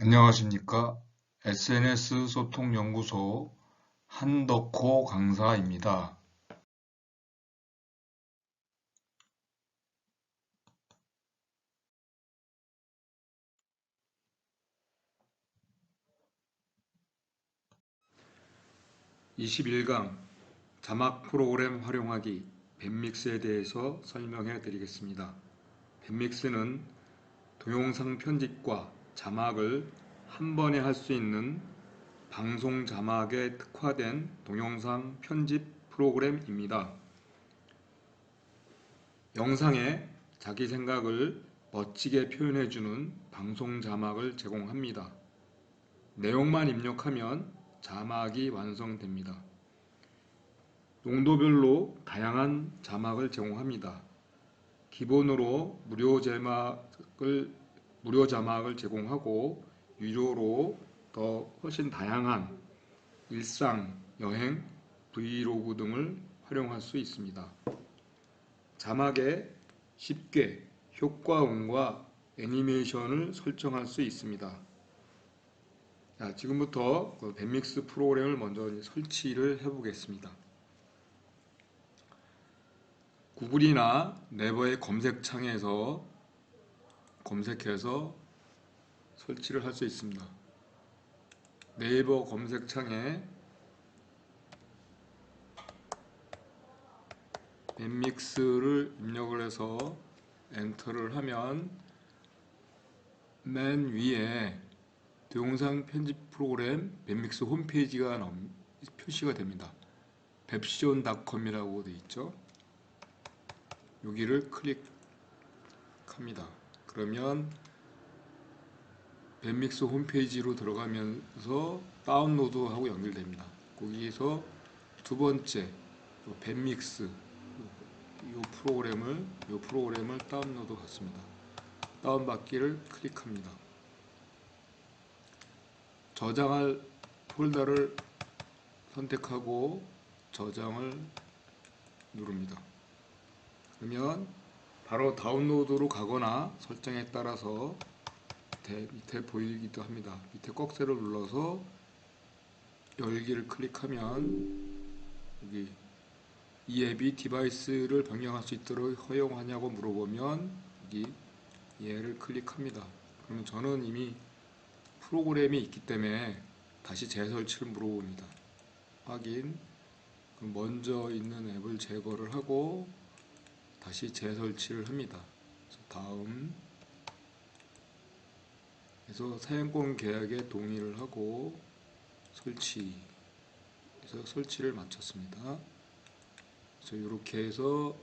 안녕하십니까? SNS 소통연구소 한덕호 강사입니다. 21강 자막 프로그램 활용하기 밴믹스에 대해서 설명해 드리겠습니다. 밴믹스는 동영상 편집과 자막을 한 번에 할 수 있는 방송 자막에 특화된 동영상 편집 프로그램입니다. 영상에 자기 생각을 멋지게 표현해주는 방송 자막을 제공합니다. 내용만 입력하면 자막이 완성됩니다. 용도별로 다양한 자막을 제공합니다. 기본으로 무료 자막을 제공하고 유료로 더 훨씬 다양한 일상, 여행, 브이로그 등을 활용할 수 있습니다. 자막에 쉽게 효과음과 애니메이션을 설정할 수 있습니다. 자, 지금부터 그 밴믹스 프로그램을 먼저 설치를 해보겠습니다. 구글이나 네이버의 검색창에서 검색해서 설치를 할 수 있습니다. 네이버 검색창에 밴믹스를 입력을 해서 엔터를 하면 맨 위에 동영상 편집 프로그램 밴믹스 홈페이지가 표시가 됩니다. 뱁시온닷컴이라고 되어 있죠. 여기를 클릭합니다. 그러면 밴믹스 홈페이지로 들어가면서 다운로드하고 연결됩니다. 거기에서 두 번째 밴믹스 이 프로그램을 다운로드 받습니다. 다운받기를 클릭합니다. 저장할 폴더를 선택하고 저장을 누릅니다. 그러면 바로 다운로드로 가거나 설정에 따라서 밑에 보이기도 합니다. 밑에 꺽쇠를 눌러서 열기를 클릭하면 여기 이 앱이 디바이스를 변경할 수 있도록 허용하냐고 물어보면 여기 얘를 클릭합니다. 그러면 저는 이미 프로그램이 있기 때문에 다시 재설치를 물어봅니다. 확인. 그럼 먼저 있는 앱을 제거를 하고 다시 재설치를 합니다. 다음 그래서 사용권 계약에 동의를 하고 설치. 그래서 설치를 마쳤습니다. 그래서 이렇게 해서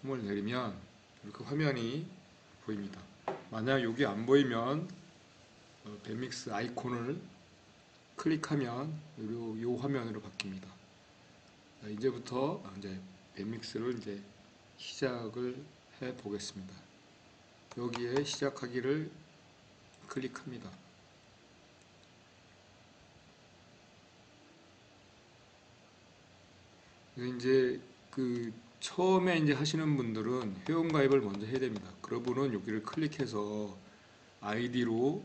홈을 내리면 이렇게 화면이 보입니다. 만약 여기 안 보이면 밴믹스 아이콘을 클릭하면 이 화면으로 바뀝니다. 자, 이제부터 이제 밴믹스를 이제 시작을 해 보겠습니다. 여기에 시작하기를 클릭합니다. 이제 처음에 이제 하시는 분들은 회원가입을 먼저 해야 됩니다. 그러고는 여기를 클릭해서 아이디로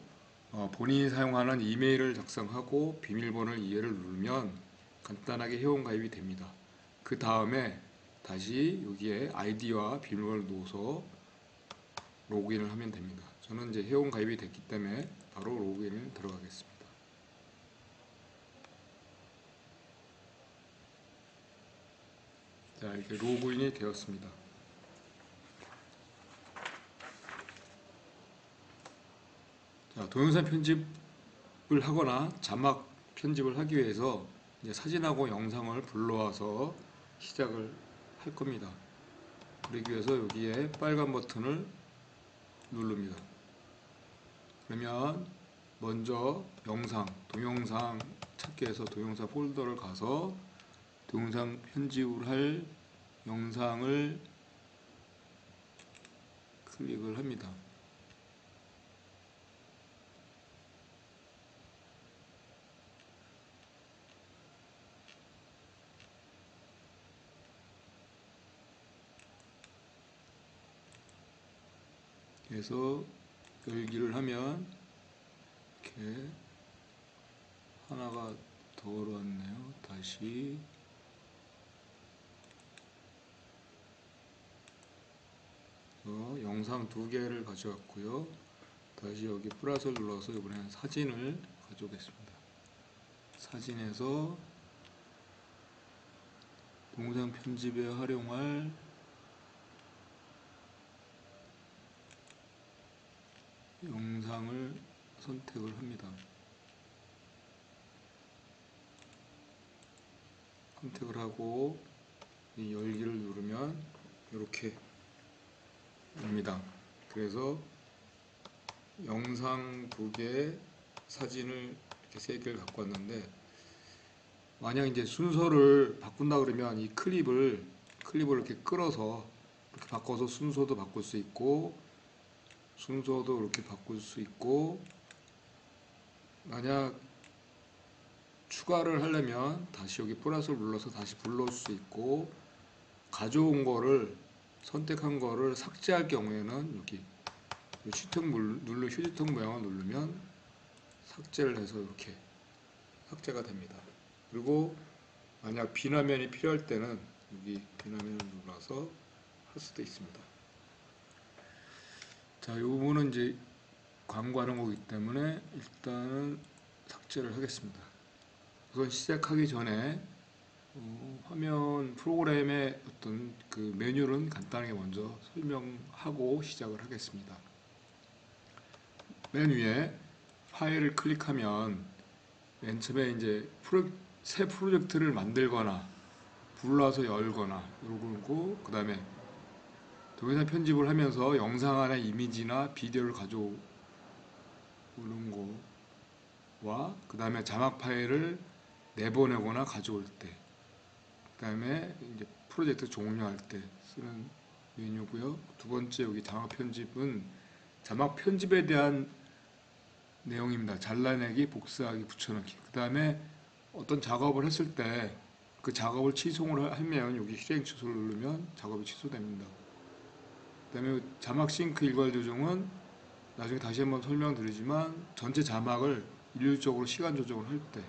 본인이 사용하는 이메일을 작성하고 비밀번호를 이해를 누르면 간단하게 회원가입이 됩니다. 그 다음에 다시 여기에 아이디와 비밀번호를 넣어서 로그인을 하면 됩니다. 저는 이제 회원가입이 됐기 때문에 바로 로그인을 들어가겠습니다. 자, 이렇게 로그인이 되었습니다. 자, 동영상 편집을 하거나 자막 편집을 하기 위해서 이제 사진하고 영상을 불러와서 시작을 할 겁니다. 그러기 위해서 여기에 빨간 버튼을 누릅니다. 그러면 먼저 동영상 찾기 위해서 동영상 폴더를 가서 동영상 편집을 할 영상을 클릭을 합니다. 그래서 열기를 하면 예, 하나가 더 올라왔네요. 다시 영상 두 개를 가져왔고요. 다시 여기 플러스를 눌러서 이번에는 사진을 가져오겠습니다. 사진에서 동영상 편집에 활용할 영상을 선택을 합니다. 선택을 하고 이 열기를 누르면 이렇게 옵니다. 그래서 영상 두 개, 사진을 이렇게 세 개를 갖고 왔는데, 만약 이제 순서를 바꾼다 그러면 이 클립을 이렇게 끌어서 이렇게 바꿔서 순서도 바꿀 수 있고, 순서도 이렇게 바꿀 수 있고, 만약 추가를 하려면 다시 여기 플러스를 눌러서 다시 불러올 수 있고, 가져온 거를 선택한 거를 삭제할 경우에는 여기 휴지통 모양을 누르면 삭제를 해서 이렇게 삭제가 됩니다. 그리고 만약 비나면이 필요할 때는 여기 비나면을 눌러서 할 수도 있습니다. 자, 이 부분은 이제 광고하는 거기 때문에 일단은 삭제를 하겠습니다. 우선 시작하기 전에 화면 프로그램의 어떤 그 메뉴는 간단하게 먼저 설명하고 시작을 하겠습니다. 맨 위에 파일을 클릭하면 맨 처음에 이제 새 프로젝트를 만들거나 불러서 열거나 이러고, 그 다음에 동영상 편집을 하면서 영상 안에 이미지나 비디오를 가져오는 거와, 그 다음에 자막 파일을 내보내거나 가져올 때, 그 다음에 이제 프로젝트 종료할 때 쓰는 메뉴고요. 두 번째 여기 자막 편집은 자막 편집에 대한 내용입니다. 잘라내기, 복사하기, 붙여넣기. 그 다음에 어떤 작업을 했을 때 그 작업을 취소를 하면 여기 실행 취소를 누르면 작업이 취소됩니다. 그 다음에 자막 싱크 일괄 조정은 나중에 다시 한번 설명드리지만 전체 자막을 일률적으로 시간 조정을 할 때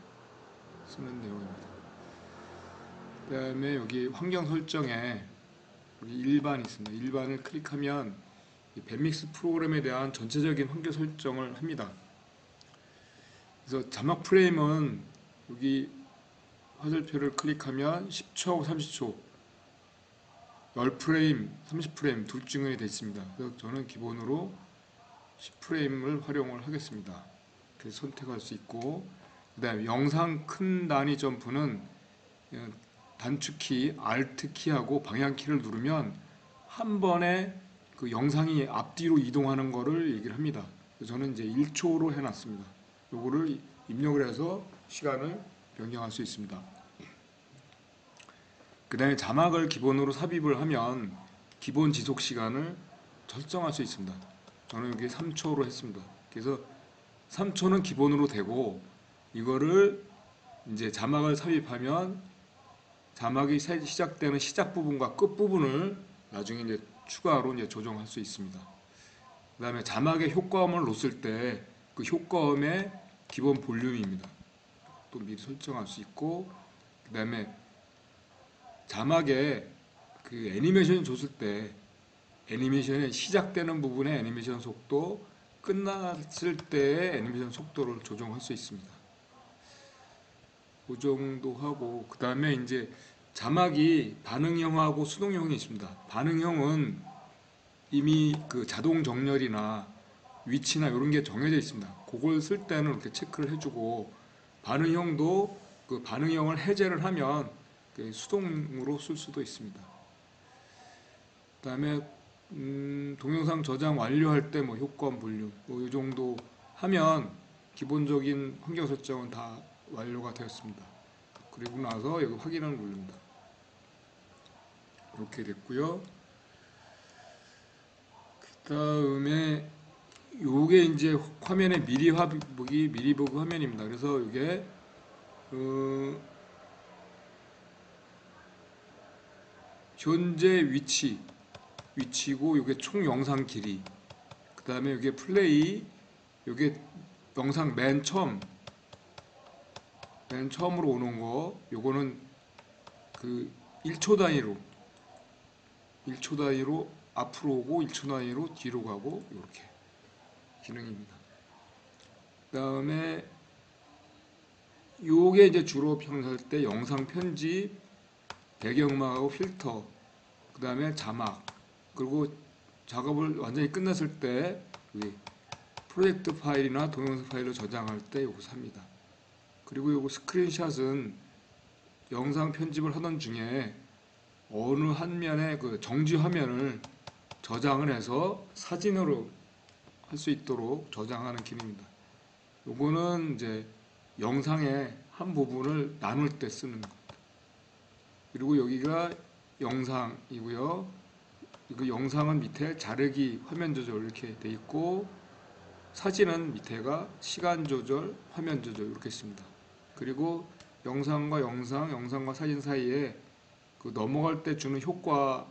쓰는 내용입니다. 그 다음에 여기 환경 설정에 여기 일반이 있습니다. 일반을 클릭하면 밴믹스 프로그램에 대한 전체적인 환경 설정을 합니다. 그래서 자막 프레임은 여기 화살표를 클릭하면 10초하고 30초, 10프레임, 30프레임 둘 중에 되어 있습니다. 그래서 저는 기본으로 10프레임을 활용을 하겠습니다. 그래서 선택할 수 있고, 그 다음에 영상 큰 단위 점프는 단축키, Alt키하고 방향키를 누르면 한 번에 그 영상이 앞뒤로 이동하는 거를 얘기를 합니다. 그래서 저는 이제 1초로 해놨습니다. 요거를 입력을 해서 시간을 변경할 수 있습니다. 그 다음에 자막을 기본으로 삽입을 하면 기본 지속 시간을 설정할 수 있습니다. 저는 여기 3초로 했습니다. 그래서 3초는 기본으로 되고, 이거를 이제 자막을 삽입하면 자막이 시작되는 시작 부분과 끝 부분을 나중에 이제 추가로 이제 조정할 수 있습니다. 그 다음에 자막의 효과음을 놓을 때 그 효과음의 기본 볼륨입니다. 또 미리 설정할 수 있고, 그 다음에 자막에 그 애니메이션 줬을 때 애니메이션이 시작되는 부분의 애니메이션 속도, 끝났을 때의 애니메이션 속도를 조정할 수 있습니다. 그 정도 하고, 그 다음에 이제 자막이 반응형하고 수동형이 있습니다. 반응형은 이미 그 자동 정렬이나 위치나 이런 게 정해져 있습니다. 그걸 쓸 때는 이렇게 체크를 해주고, 반응형도 그 반응형을 해제를 하면 수동으로 쓸 수도 있습니다. 그 다음에 동영상 저장 완료할 때 뭐 효과음 볼륨 뭐 이 정도 하면 기본적인 환경 설정은 다 완료가 되었습니다. 그리고 나서 여기 확인을 누릅니다. 이렇게 됐고요. 그 다음에 요게 이제 화면의 미리 보기 화면입니다. 그래서 이게 현재 위치고, 이게 총 영상 길이, 그 다음에 이게 플레이, 이게 영상 맨 처음으로 오는 거, 요거는 그 1초 단위로 1초 단위로 앞으로 오고 1초 단위로 뒤로 가고 이렇게 기능입니다. 그다음에 요게 이제 주로 평소할 때 영상 편집, 배경음악하고 필터, 그다음에 자막, 그리고 작업을 완전히 끝났을 때 여기 프로젝트 파일이나 동영상 파일로 저장할 때 요거 삽니다. 그리고 요거 스크린샷은 영상 편집을 하던 중에 어느 한 면에 그 정지 화면을 저장을 해서 사진으로 할 수 있도록 저장하는 기능입니다. 요거는 이제 영상의 한 부분을 나눌 때 쓰는 겁니다. 그리고 여기가 영상이고요. 그 영상은 밑에 자르기, 화면 조절 이렇게 돼 있고, 사진은 밑에가 시간 조절, 화면 조절 이렇게 있습니다. 그리고 영상과 영상, 영상과 사진 사이에 그 넘어갈 때 주는 효과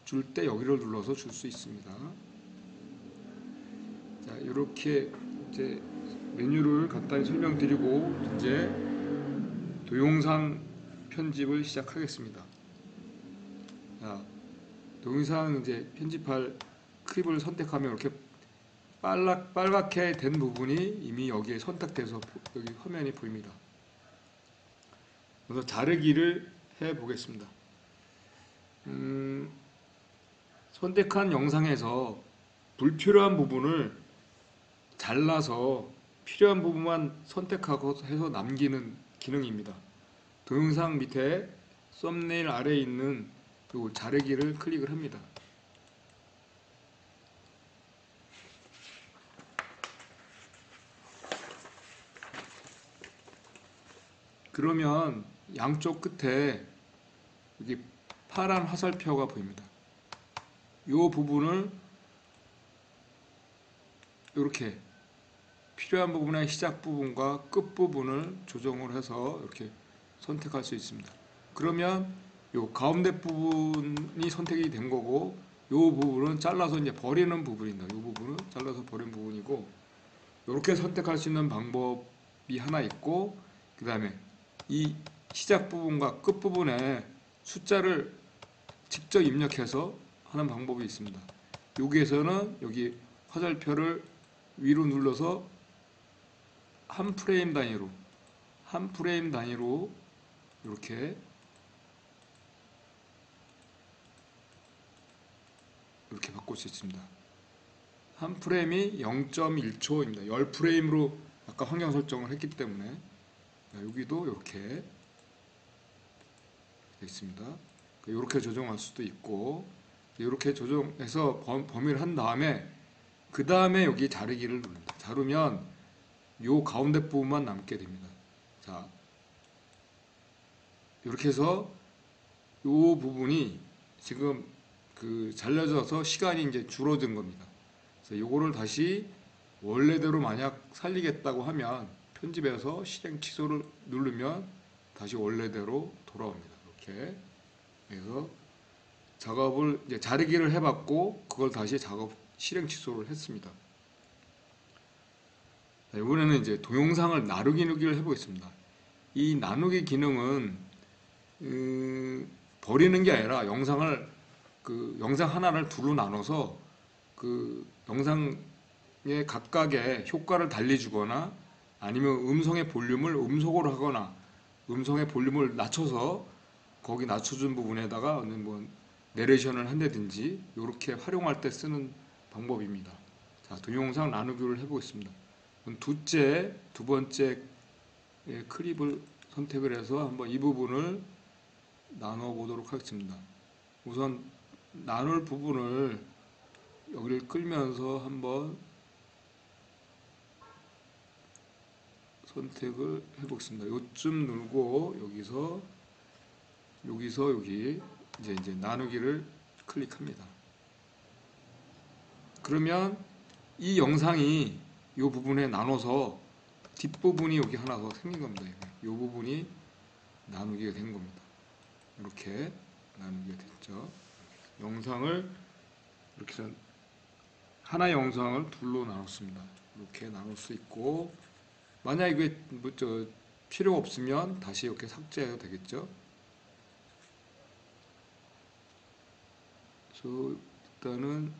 줄 때 여기를 눌러서 줄 수 있습니다. 자, 이렇게 이제 메뉴를 간단히 설명드리고 이제 동영상 편집을 시작하겠습니다. 자, 동영상 이제 편집할 클립을 선택하면 이렇게 빨갛게 된 부분이 이미 여기에 선택돼서 여기 화면이 보입니다. 그래서 자르기를 해 보겠습니다. 선택한 영상에서 불필요한 부분을 잘라서 필요한 부분만 선택하고 해서 남기는 기능입니다. 동영상 밑에 썸네일 아래에 있는 요 자르기를 클릭을 합니다. 그러면 양쪽 끝에 여기 파란 화살표가 보입니다. 이 부분을 이렇게 필요한 부분의 시작 부분과 끝 부분을 조정을 해서 이렇게 선택할 수 있습니다. 그러면 이 가운데 부분이 선택이 된 거고, 이 부분은 잘라서 이제 버리는 부분입니다. 이 부분은 잘라서 버리는 부분이고, 이렇게 선택할 수 있는 방법이 하나 있고, 그 다음에 이 시작 부분과 끝 부분에 숫자를 직접 입력해서 하는 방법이 있습니다. 여기에서는 여기 화살표를 위로 눌러서 한 프레임 단위로 이렇게 바꿀 수 있습니다. 한 프레임이 0.1초입니다. 10프레임으로 아까 환경 설정을 했기 때문에 여기도 이렇게 되어 있습니다. 이렇게 조정할 수도 있고, 이렇게 조정해서 범위를 한 다음에 그 다음에 여기 자르기를 누릅니다. 자르면 요 가운데 부분만 남게 됩니다. 자, 이렇게 해서 요 부분이 지금 그 잘려져서 시간이 이제 줄어든 겁니다. 그래서 요거를 다시 원래대로 만약 살리겠다고 하면 편집해서 실행 취소를 누르면 다시 원래대로 돌아옵니다. 이렇게 그래서 작업을 이제 자르기를 해봤고, 그걸 다시 작업 실행 취소를 했습니다. 자, 이번에는 이제 동영상을 나누기를 해보겠습니다. 이 나누기 기능은 버리는 게 아니라 영상 하나를 둘로 나눠서 그 영상의 각각의 효과를 달리주거나, 아니면 음성의 볼륨을 음속으로 하거나 음성의 볼륨을 낮춰서 거기 낮춰준 부분에다가 뭐 내레이션을 한다든지 이렇게 활용할 때 쓰는 방법입니다. 자, 동영상 나누기를 해보겠습니다. 두 번째 클립을 선택을 해서 한번 이 부분을 나눠 보도록 하겠습니다. 우선 나눌 부분을 여기를 끌면서 한번 선택을 해보겠습니다. 요쯤 누르고 여기서 여기 이제 나누기를 클릭합니다. 그러면 이 영상이 이 부분에 나눠서 뒷부분이 여기 하나 더 생긴 겁니다. 이 부분이 나누기가 된 겁니다. 이렇게 나누기가 됐죠. 영상을 이렇게 하나의 영상을 둘로 나눴습니다. 이렇게 나눌 수 있고, 만약 이게 뭐 필요 없으면 다시 이렇게 삭제해도 되겠죠. 그래서 일단은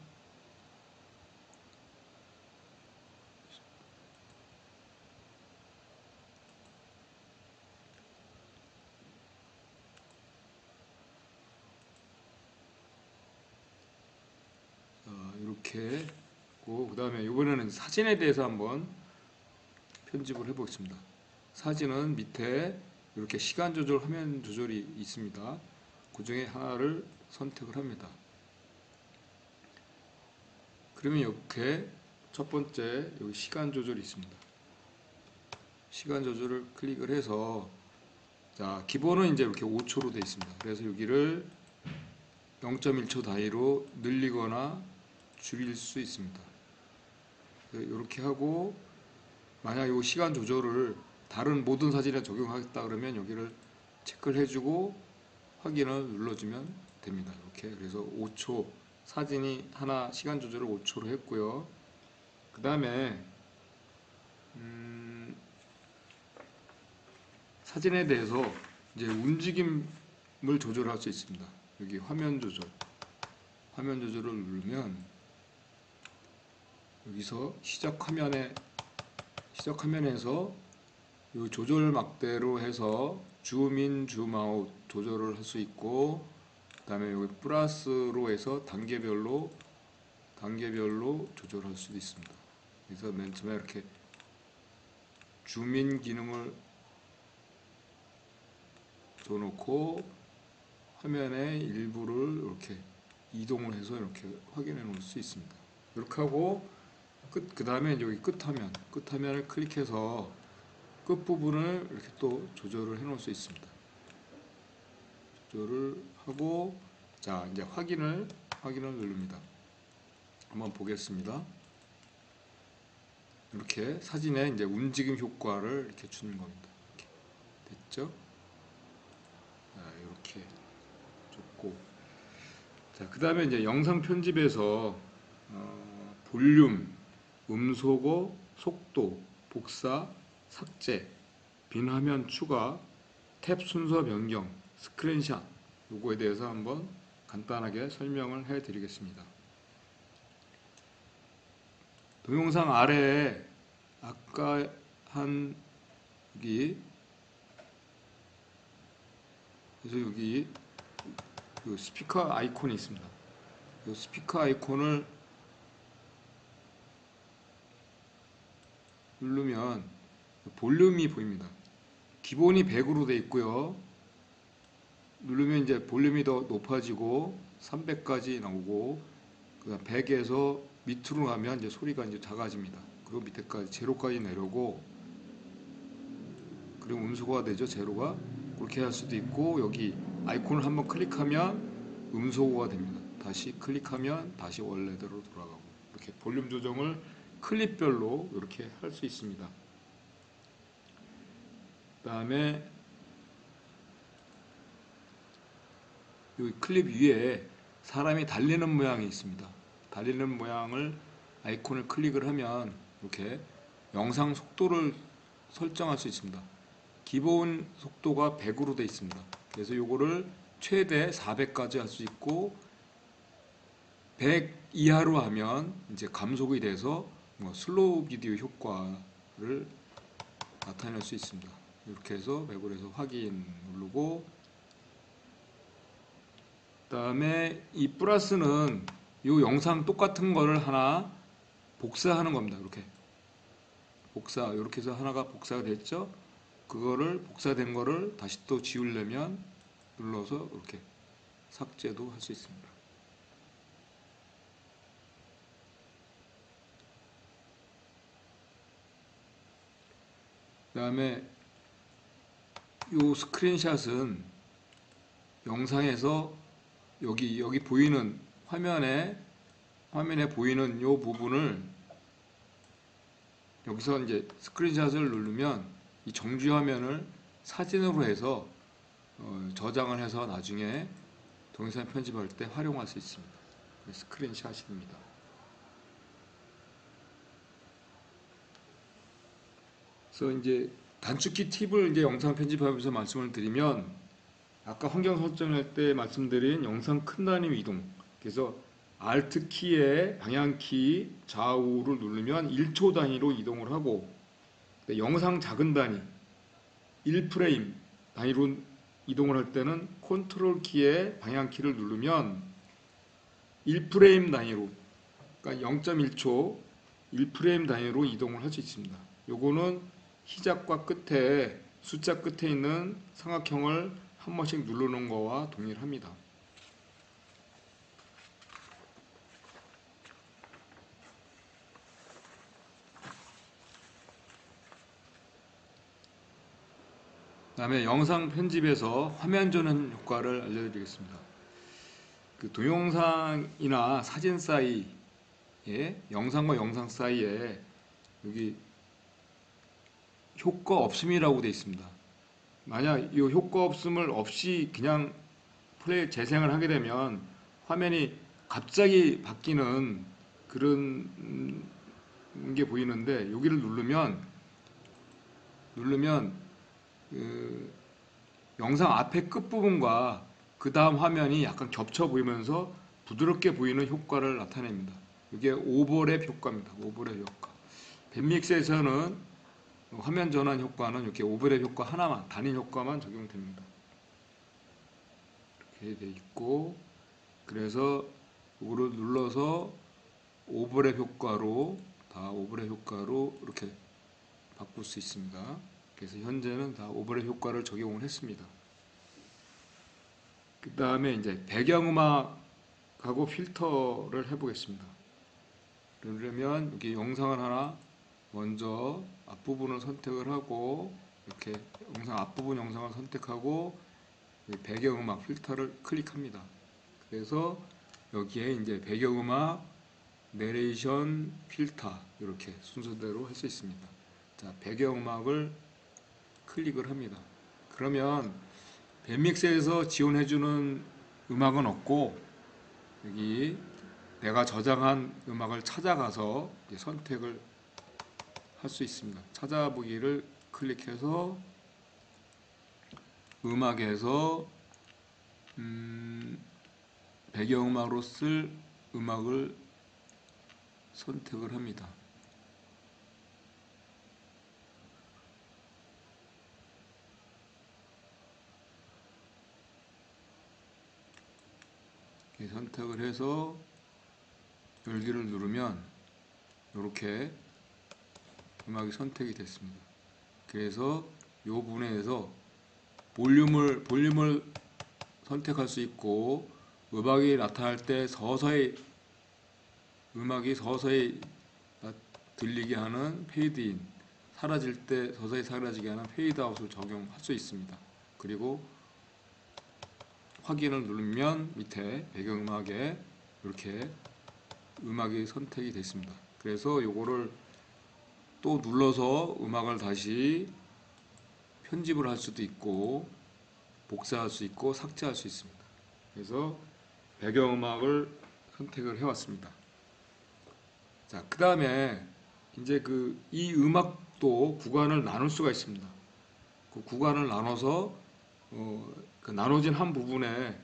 이렇게 그 다음에 이번에는 사진에 대해서 한번 편집을 해보겠습니다. 사진은 밑에 이렇게 시간 조절, 화면 조절이 있습니다. 그 중에 하나를 선택을 합니다. 그러면 이렇게 첫 번째 여기 시간 조절이 있습니다. 시간 조절을 클릭을 해서 자, 기본은 이제 이렇게 5초로 되어 있습니다. 그래서 여기를 0.1초 단위로 늘리거나 줄일 수 있습니다. 이렇게 하고 만약 이 시간 조절을 다른 모든 사진에 적용하겠다 그러면 여기를 체크를 해주고 확인을 눌러주면 됩니다. 이렇게 그래서 5초 사진이 하나 시간 조절을 5초로 했고요. 그 다음에 사진에 대해서 이제 움직임을 조절할 수 있습니다. 여기 화면 조절을 누르면 여기서 시작 화면에서 이 조절 막대로 해서 줌인, 줌아웃 조절을 할 수 있고, 그 다음에 여기 플러스로 해서 단계별로 조절할 수도 있습니다. 그래서 맨 처음에 이렇게 줌인 기능을 줘놓고 화면의 일부를 이렇게 이동을 해서 이렇게 확인해 놓을 수 있습니다. 이렇게 하고 그 다음에 여기 끝화면을 클릭해서 끝부분을 이렇게 또 조절을 해 놓을 수 있습니다. 조절을 하고 자 이제 확인을 누릅니다. 한번 보겠습니다. 이렇게 사진에 이제 움직임 효과를 이렇게 주는 겁니다. 이렇게 됐죠? 자, 이렇게 줬고 자, 그 다음에 이제 영상 편집에서 볼륨, 음소거, 속도, 복사, 삭제, 빈 화면 추가, 탭 순서 변경, 스크린샷 요거에 대해서 한번 간단하게 설명을 해 드리겠습니다. 동영상 아래에 아까 한 여기 그 스피커 아이콘이 있습니다. 이 스피커 아이콘을 누르면 볼륨이 보입니다. 기본이 100으로 되어 있고요. 누르면 이제 볼륨이 더 높아지고 300까지 나오고 그다음 100에서 밑으로 가면 이제 소리가 이제 작아집니다. 그리고 밑에까지 제로까지 내려오고 그리고 음소거가 되죠. 제로가 그렇게 할 수도 있고 여기 아이콘을 한번 클릭하면 음소거가 됩니다. 다시 클릭하면 다시 원래대로 돌아가고 이렇게 볼륨 조정을 클립별로 이렇게 할 수 있습니다. 그 다음에 이 클립 위에 사람이 달리는 모양이 있습니다. 달리는 모양을 아이콘을 클릭을 하면 이렇게 영상 속도를 설정할 수 있습니다. 기본 속도가 100으로 되어 있습니다. 그래서 요거를 최대 400까지 할 수 있고 100 이하로 하면 이제 감속이 돼서 뭐 슬로우 비디오 효과를 나타낼 수 있습니다. 이렇게 해서 100으로 해서 확인 누르고 그 다음에 이 플러스는 이 영상 똑같은 거를 하나 복사하는 겁니다. 이렇게 이렇게 해서 하나가 복사가 됐죠. 그거를 복사된 거를 다시 또 지우려면 눌러서 이렇게 삭제도 할 수 있습니다. 그 다음에 이 스크린샷은 영상에서 여기 보이는 화면에 보이는 이 부분을 여기서 이제 스크린샷을 누르면 이 정지 화면을 사진으로 해서 저장을 해서 나중에 동영상 편집할 때 활용할 수 있습니다. 스크린샷입니다. 그래서 이제 단축키 팁을 이제 영상 편집하면서 말씀을 드리면 아까 환경 설정할 때 말씀드린 영상 큰 단위 이동. 그래서 Alt 키에 방향키 좌우를 누르면 1초 단위로 이동을 하고 영상 작은 단위 1프레임 단위로 이동을 할 때는 컨트롤 키에 방향키를 누르면 1프레임 단위로 그러니까 0.1초 1프레임 단위로 이동을 할 수 있습니다. 요거는 시작과 끝에 숫자 끝에 있는 삼각형을 한 번씩 누르는 거와 동일합니다. 그 다음에 영상 편집에서 화면 전환 효과를 알려드리겠습니다. 그 동영상이나 사진 사이에 영상과 영상 사이에 여기 효과 없음이라고 되어 있습니다. 만약 이 효과 없음을 없이 그냥 플레이 재생을 하게 되면 화면이 갑자기 바뀌는 그런 게 보이는데 여기를 누르면 그 영상 앞에 끝부분과 그 다음 화면이 약간 겹쳐 보이면서 부드럽게 보이는 효과를 나타냅니다. 이게 오버랩 효과입니다. 오버랩 효과. 밴믹스에서는 화면 전환 효과는 이렇게 오버랩 효과 하나만, 단일 효과만 적용됩니다. 이렇게 돼 있고, 그래서 이거를 눌러서 오버랩 효과로 이렇게 바꿀 수 있습니다. 그래서 현재는 다 오버랩 효과를 적용을 했습니다. 그 다음에 이제 배경음악하고 필터를 해보겠습니다. 그러려면 여기 영상을 하나 먼저 앞부분을 선택을 하고 이렇게 앞부분 영상을 선택하고 배경음악 필터를 클릭합니다. 그래서 여기에 이제 배경음악, 내레이션, 필터 이렇게 순서대로 할 수 있습니다. 자, 배경음악을 클릭을 합니다. 그러면 밴믹스에서 지원해주는 음악은 없고 여기 내가 저장한 음악을 찾아가서 선택을 할 수 있습니다. 찾아보기를 클릭해서 음악에서 배경음악으로 쓸 음악을 선택을 합니다. 선택을 해서 열기를 누르면 이렇게 음악이 선택이 됐습니다. 그래서 이 부분에서 볼륨을 선택할 수 있고 음악이 나타날 때 음악이 서서히 들리게 하는 페이드인, 사라질 때 서서히 사라지게 하는 페이드아웃을 적용할 수 있습니다. 그리고 확인을 누르면 밑에 배경음악에 이렇게 음악이 선택이 됐습니다. 그래서 요거를 또 눌러서 음악을 다시 편집을 할 수도 있고 복사할 수 있고 삭제할 수 있습니다. 그래서 배경음악을 선택을 해왔습니다. 자, 그 다음에 이제 이 음악도 구간을 나눌 수가 있습니다. 그 구간을 나눠서 그 나눠진 한 부분에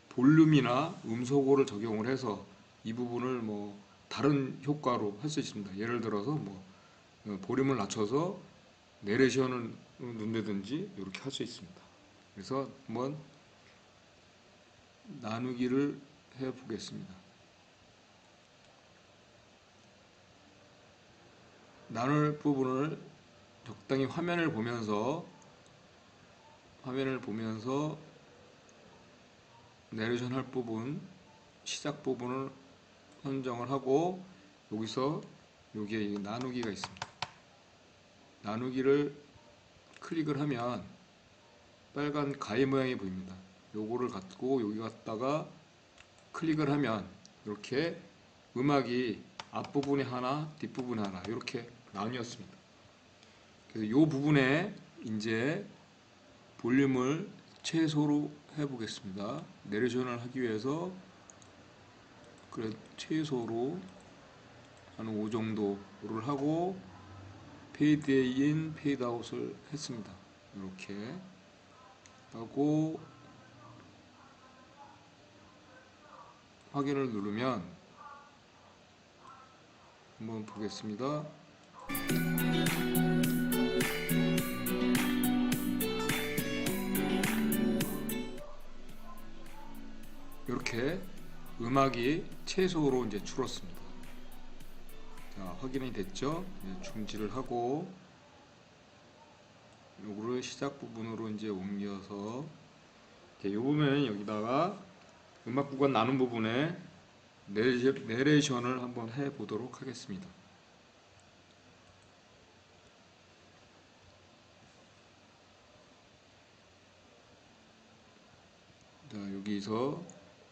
볼륨이나 음소거를 적용을 해서 이 부분을 뭐 다른 효과로 할 수 있습니다. 예를 들어서 뭐 볼륨을 낮춰서 내레이션을 넣는다든지 이렇게 할 수 있습니다. 그래서 한번 나누기를 해 보겠습니다. 나눌 부분을 적당히 화면을 보면서 내레이션 할 부분, 시작 부분을 선정을 하고 여기서 여기에 나누기가 있습니다. 나누기를 클릭을 하면 빨간 가위 모양이 보입니다. 요거를 갖고 여기 갖다가 클릭을 하면 이렇게 음악이 앞부분에 하나, 뒷부분에 하나 이렇게 나뉘었습니다. 그래서 이 부분에 이제 볼륨을 최소로 해보겠습니다. 내레이션을 하기 위해서 최소로 한 5 정도를 하고 페이드 인, 페이드 아웃을 했습니다. 이렇게 하고 확인을 누르면 한번 보겠습니다. 이렇게 음악이 최소로 이제 줄었습니다. 자, 확인이 됐죠? 중지를 하고 요거를 시작 부분으로 이제 옮겨서 이 부분은 여기다가 음악 구간 나눈 부분에 내레이션을 한번 해 보도록 하겠습니다. 자, 여기서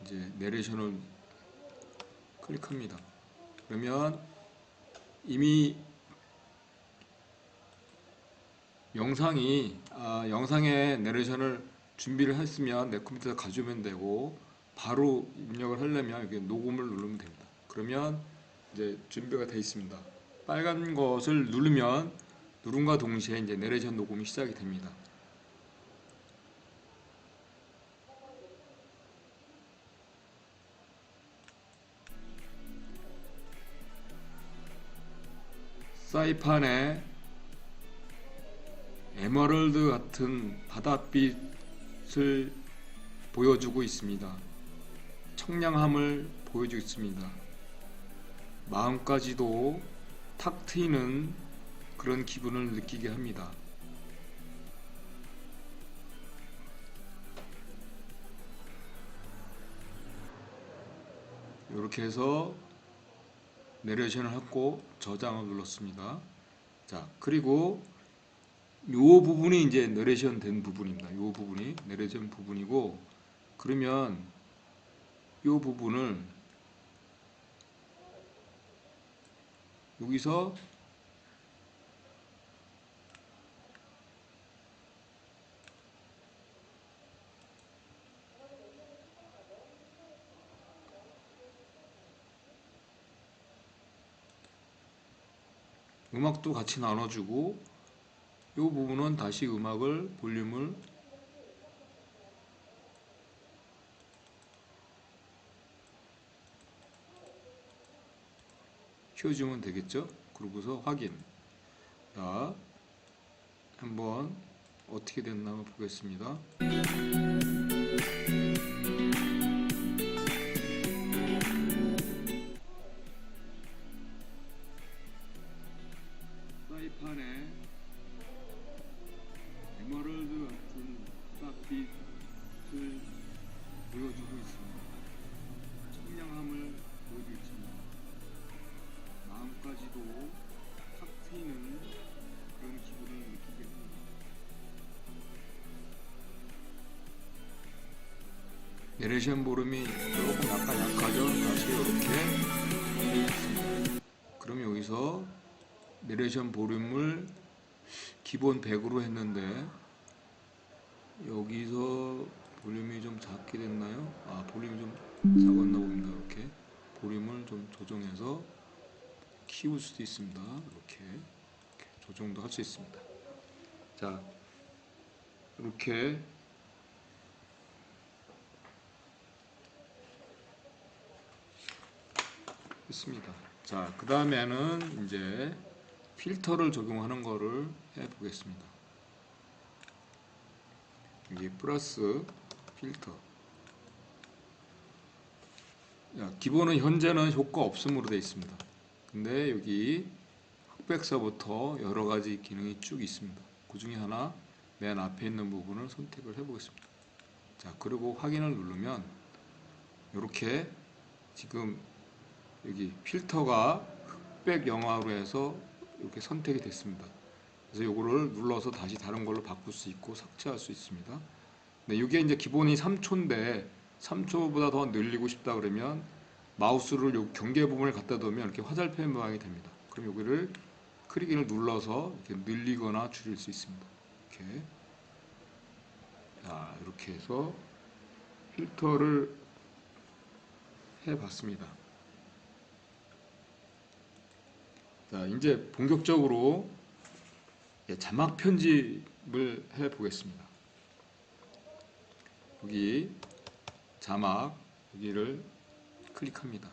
이제 내레이션을 클릭합니다. 그러면 이미 영상에 내레이션을 준비를 했으면 내 컴퓨터에 가져오면 되고 바로 입력을 하려면 여기 녹음을 누르면 됩니다. 그러면 이제 준비가 되어 있습니다. 빨간 것을 누르면 누름과 동시에 이제 내레이션 녹음이 시작이 됩니다. 사이판에 에메랄드 같은 바닷빛을 보여주고 있습니다. 청량함을 보여주고 있습니다. 마음까지도 탁 트이는 그런 기분을 느끼게 합니다. 이렇게 해서 내레이션을 하고 저장을 눌렀습니다. 자, 그리고 요 부분이 이제 내레이션 된 부분입니다. 요 부분이 내레이션 부분이고, 그러면 요 부분을 여기서 음악도 같이 나눠주고, 이 부분은 다시 음악을 볼륨을 키워주면 되겠죠. 그러고서 확인. 자, 한번 어떻게 됐나 한번 보겠습니다. 사이판에 에메랄드 같은 바닷빛을 보여주고 있습니다. 청량함을 보여주고 있습니다. 마음까지도 탁 트이는 그런 기분을 느끼게 합니다. 내레이션 볼륨이 조금 약간 약하죠? 다시 이렇게 있습니다. 그럼 여기서 내레이션 볼륨을 기본 100으로 했는데 여기서 볼륨이 좀 작게 됐나요? 볼륨이 좀 작았나 봅니다. 이렇게 볼륨을 좀 조정해서 키울 수도 있습니다. 이렇게 조정도 할 수 있습니다. 자, 이렇게 했습니다. 자, 그 다음에는 이제 필터를 적용하는 거를 해 보겠습니다. 여기 플러스 필터. 기본은 현재는 효과 없음으로 되어 있습니다. 근데 여기 흑백서부터 여러 가지 기능이 쭉 있습니다. 그 중에 하나 맨 앞에 있는 부분을 선택을 해 보겠습니다. 자, 그리고 확인을 누르면 이렇게 지금 여기 필터가 흑백 영화로 해서 이렇게 선택이 됐습니다. 그래서 이거를 눌러서 다시 다른 걸로 바꿀 수 있고 삭제할 수 있습니다. 네, 이게 이제 기본이 3초인데 3초보다 더 늘리고 싶다 그러면 마우스를 요 경계 부분을 갖다 두면 이렇게 화살표 모양이 됩니다. 그럼 여기를 클릭을 눌러서 이렇게 늘리거나 줄일 수 있습니다. 이렇게. 자, 이렇게 해서 필터를 해봤습니다. 자, 이제 본격적으로 자막 편집을 해 보겠습니다. 여기 자막 여기를 클릭합니다.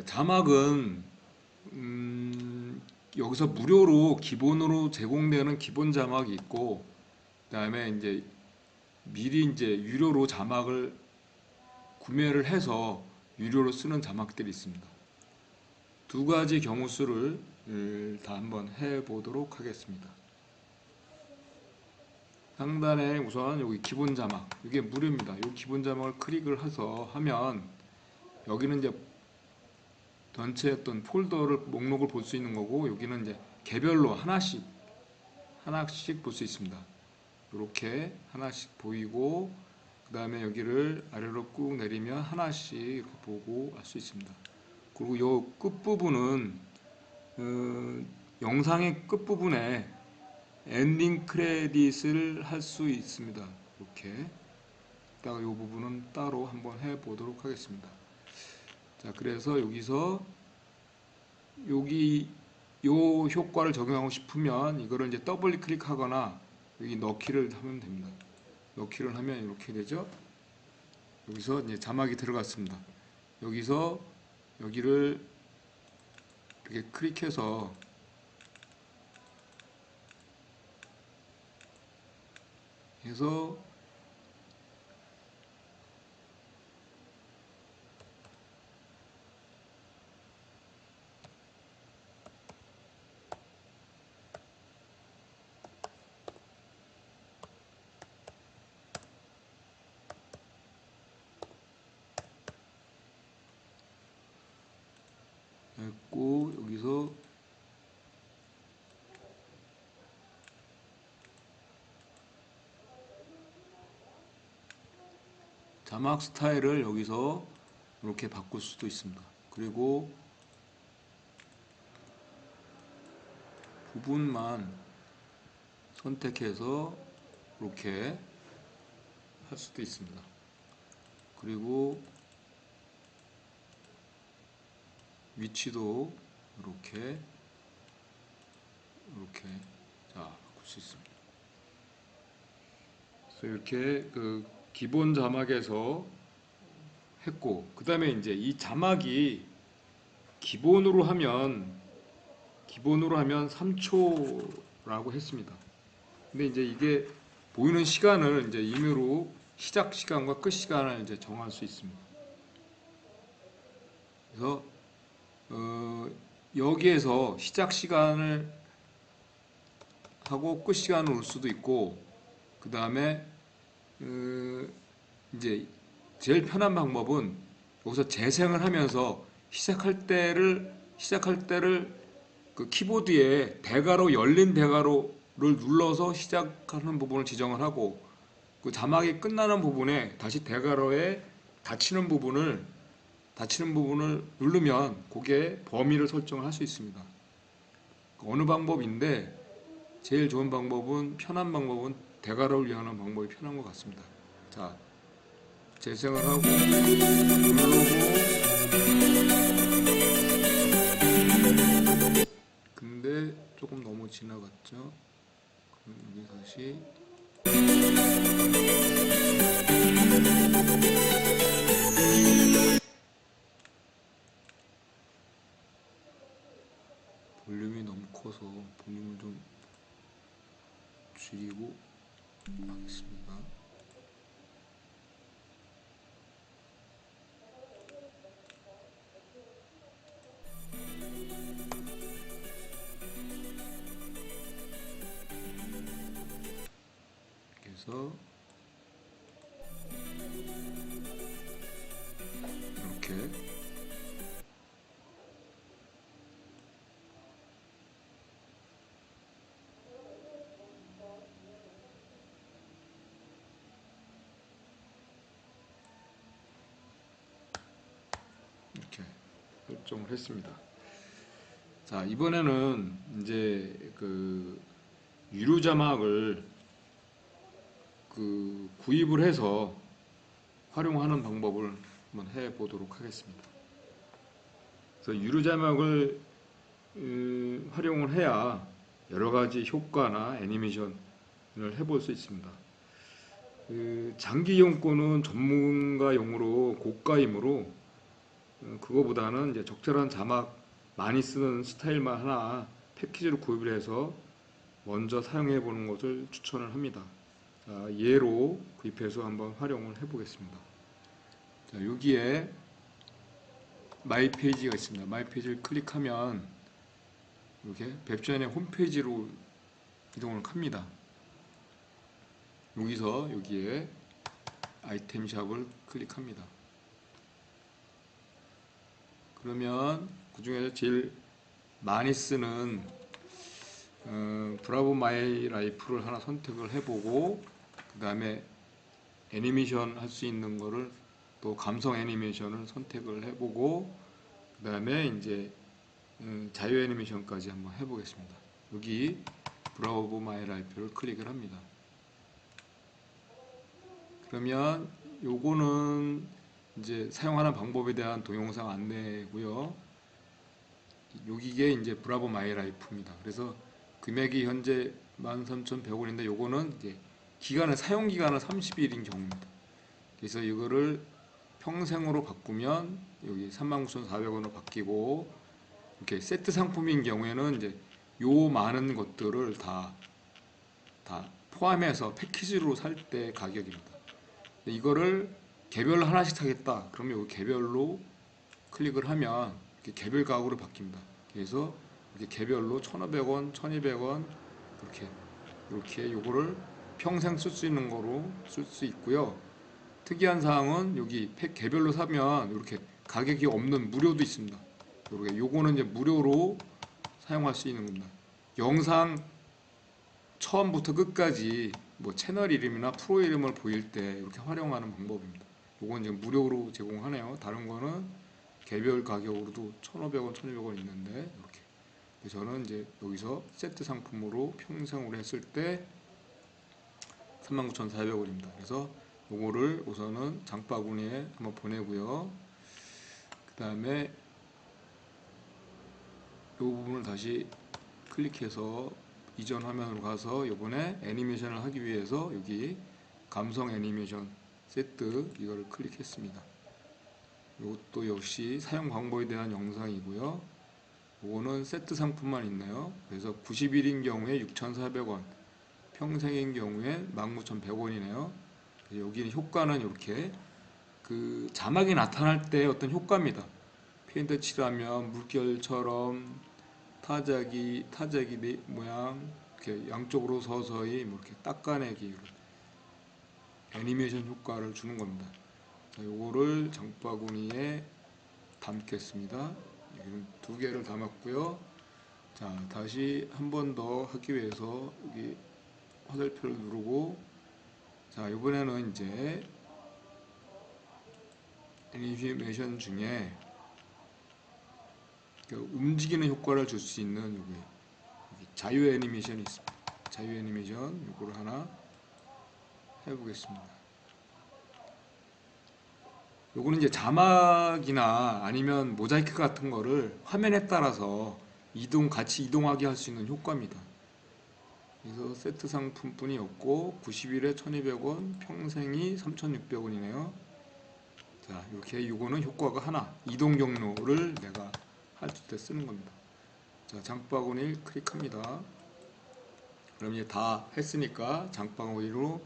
자막은 여기서 무료로 기본으로 제공되는 기본 자막이 있고, 그다음에 이제 미리 이제 유료로 자막을 구매를 해서 유료로 쓰는 자막들이 있습니다. 두 가지 경우 수를 다 한번 해 보도록 하겠습니다. 상단에 우선 여기 기본 자막, 이게 무료입니다. 이 기본 자막을 클릭을 해서 하면 여기는 이제 전체 어떤 폴더를 목록을 볼 수 있는 거고, 여기는 이제 개별로 하나씩 볼 수 있습니다. 이렇게 하나씩 보이고, 그 다음에 여기를 아래로 꾹 내리면 하나씩 이렇게 보고 할 수 있습니다. 그리고 요 끝부분은 영상의 끝부분에 엔딩 크레딧을 할 수 있습니다. 이렇게 이따가 이 부분은 따로 한번 해 보도록 하겠습니다. 자, 그래서 여기서 여기 요 효과를 적용하고 싶으면 이거를 이제 더블 클릭하거나 여기 넣기를 하면 됩니다. 넣기를 하면 이렇게 되죠. 여기서 이제 자막이 들어갔습니다. 여기서 여기를 이렇게 클릭해서 했고, 여기서 자막 스타일을 여기서 이렇게 바꿀 수도 있습니다. 그리고 부분만 선택해서 이렇게 할 수도 있습니다. 그리고 위치도 이렇게 자 바꿀 수 있습니다. 그래서 이렇게 그 기본 자막에서 했고, 그 다음에 이제 이 자막이 기본으로 하면 3초라고 했습니다. 근데 이제 이게 보이는 시간을 이제 임의로 시작 시간과 끝 시간을 이제 정할 수 있습니다. 그래서 여기에서 시작 시간을 하고 끝 시간을 올 수도 있고, 그 다음에 이제 제일 편한 방법은 여기서 재생을 하면서 시작할 때를 그 키보드에 대괄호 열린 대괄호를 눌러서 시작하는 부분을 지정을 하고, 그 자막이 끝나는 부분에 다시 대괄호에 닫히는 부분을 누르면 그게 범위를 설정을 할 수 있습니다. 어느 방법인데 제일 좋은 방법은, 편한 방법은 대괄호를 이용하는 방법이 편한 것 같습니다. 자, 재생을 하고 누르고, 근데 조금 너무 지나갔죠. 그럼 여기 다시 볼륨이 너무 커서 볼륨을 좀 줄이고 하겠습니다. 그래서 이렇게 설정을 했습니다. 자, 이번에는 이제 그 유료 자막을 그 구입을 해서 활용하는 방법을 한번 해 보도록 하겠습니다. 그래서 유료 자막을 활용을 해야 여러 가지 효과나 애니메이션을 해볼 수 있습니다. 장기 이용권은 전문가용으로 고가이므로 그거보다는 이제 적절한 자막 많이 쓰는 스타일만 하나 패키지로 구입을 해서 먼저 사용해 보는 것을 추천을 합니다. 자, 예로 구입해서 한번 활용을 해 보겠습니다. 자, 여기에 마이 페이지가 있습니다. 마이 페이지를 클릭하면 이렇게 웹전의 홈페이지로 이동을 합니다. 여기서 여기에 아이템샵을 클릭합니다. 그러면 그 중에서 제일 많이 쓰는 브라보 마이 라이프를 하나 선택을 해보고 그 다음에 애니메이션 할 수 있는 거를 또 감성 애니메이션을 선택을 해보고 그 다음에 이제 자유 애니메이션까지 한번 해보겠습니다. 여기 브라보 마이 라이프를 클릭을 합니다. 그러면 요거는 이제 사용하는 방법에 대한 동영상 안내고요. 여기게 이제 브라보 마이 라이프입니다. 그래서 금액이 현재 13,100원인데 요거는 이제 기간은 사용 기간은 30일인 경우입니다. 그래서 이거를 평생으로 바꾸면 여기 39,400원으로 바뀌고 이렇게 세트 상품인 경우에는 이제 요 많은 것들을 다 포함해서 패키지로 살 때 가격입니다. 이거를 개별로 하나씩 사겠다. 그러면 여기 개별로 클릭을 하면 이렇게 개별 가격으로 바뀝니다. 그래서 이렇게 개별로 1,500원, 1,200원 이렇게 요거를 평생 쓸 수 있는 거로 쓸 수 있고요. 특이한 사항은 여기 팩 개별로 사면 이렇게 가격이 없는 무료도 있습니다. 요거는 이제 무료로 사용할 수 있는 겁니다. 영상 처음부터 끝까지 뭐 채널 이름이나 프로 이름을 보일 때 이렇게 활용하는 방법입니다. 요건 이제 무료로 제공하네요. 다른 거는 개별 가격으로도 1,500원, 1,200원 있는데 이렇게. 저는 이제 여기서 세트 상품으로 평생으로 했을 때 39,400원입니다. 그래서 요거를 우선은 장바구니에 한번 보내고요. 그 다음에 이 부분을 다시 클릭해서 이전 화면으로 가서 요번에 애니메이션을 하기 위해서 여기 감성 애니메이션 세트 이거를 클릭했습니다. 이것도 역시 사용 방법에 대한 영상이고요. 이거는 세트 상품만 있네요. 그래서 90일인 경우에 6,400원, 평생인 경우에 19,100원이네요. 여기는 효과는 이렇게 그 자막이 나타날 때 어떤 효과입니다. 페인트 칠하면 물결처럼 타자기 모양 이렇게 양쪽으로 서서히 뭐 이렇게 닦아내기 애니메이션 효과를 주는 겁니다. 자, 요거를 장바구니에 담겠습니다. 여기는 2개를 담았고요. 자, 다시 한 번 더 하기 위해서 여기 화살표를 누르고 자, 이번에는 이제 애니메이션 중에 움직이는 효과를 줄 수 있는 여기 자유 애니메이션이 있습니다. 자유 애니메이션 요거를 하나 해보겠습니다. 요거는 이제 자막이나 아니면 모자이크 같은 거를 화면에 따라서 같이 이동하게 할 수 있는 효과입니다. 그래서 세트 상품뿐이 없고 90일에 1,200원, 평생이 3,600원이네요. 자, 이렇게 요거는 효과가 하나, 이동 경로를 내가 할 때 쓰는 겁니다. 자, 장바구니 클릭합니다. 그럼 이제 다 했으니까 장바구니로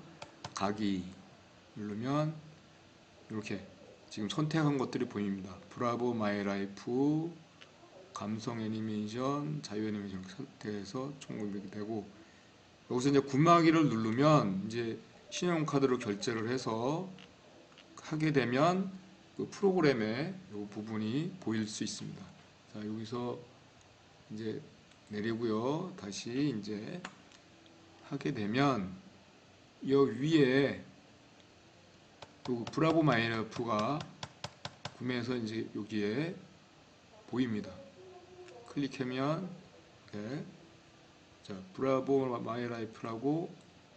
가기 누르면 이렇게 지금 선택한 것들이 보입니다. 브라보 마이 라이프, 감성 애니메이션, 자유 애니메이션 선택해서 총 이렇게 되고 여기서 이제 구매하기를 누르면 이제 신용카드로 결제를 해서 하게 되면 그 프로그램에 이 부분이 보일 수 있습니다. 자, 여기서 이제 내리고요. 다시 이제 하게 되면 이 위에 그 브라보 마이라이프가 구매해서 이제 여기에 보입니다. 클릭하면 이렇게 자, 브라보 마이라이프라고